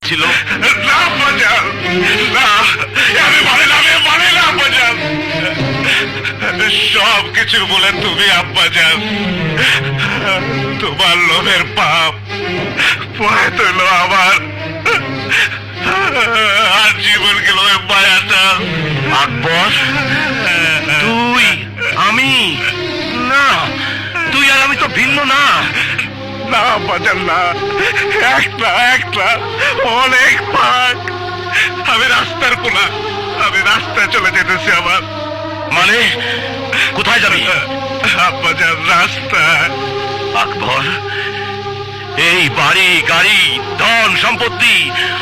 ছিল? না আব্বাজান, না, আমি মানে না, আমি মানে না আব্বাজান। সব কিছু বলে তুমি আব্বাজান, তোমার লোভের পাপ পরে তুলো আমার, আর জীবন গেল ওই মায়াটা। আকবর, তুই, আমি, না, তুই আর আমি তো ভিন্ন না। না আব্বাজান, না, একটা একটা অনেক পাক। আমি রাস্তার কোনা, আমি রাস্তায় চলে যেতেছি আমার। মানে কোথায় যাবি? আব্বাজান, রাস্তায়। আকবর, এই বাড়ি গাড়ি ধন সম্পত্তি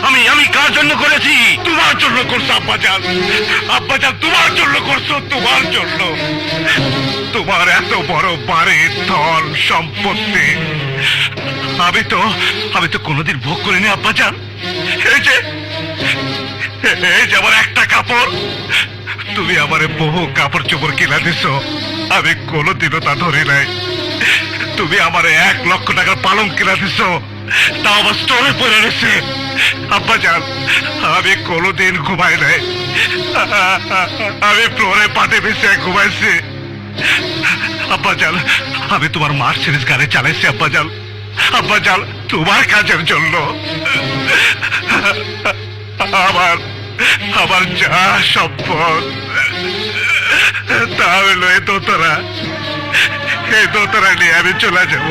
আমি আমি কার জন্য করেছি? তোমার জন্য করছো আব্বাজান, আব্বাজান তোমার জন্য করছো, তোমার জন্য। তোমার এত বড় বাড়ি ধন সম্পত্তি আমি তো কোনোদিন ভোগ করিনি আব্বাজান। এই যে আমার একটা কাপড়, তুমি আমারে বহু কাপড় চোপড় কিনা দিছো, আমি কোনোদিনও তা ধরি নাই। তুমি আমারে 1,00,000 টাকার পালং কিনা দিছো, তা আমার স্টোরে পড়ে রয়েছে আব্বাজান। আমি কোনোদিন ঘুমাই নাই, আমি ফ্লোরে পাটে বেশি ঘুমাইছি আব্বাজান। আমি তোমার মার্সিডিজ গাড়ি চালাইছি আব্বাজান, আব্বাজান তোমার কাজের জন্য। আমার আমার যা সম্পদ তা হইল এই দোতরা নিয়ে আমি চলে যাব।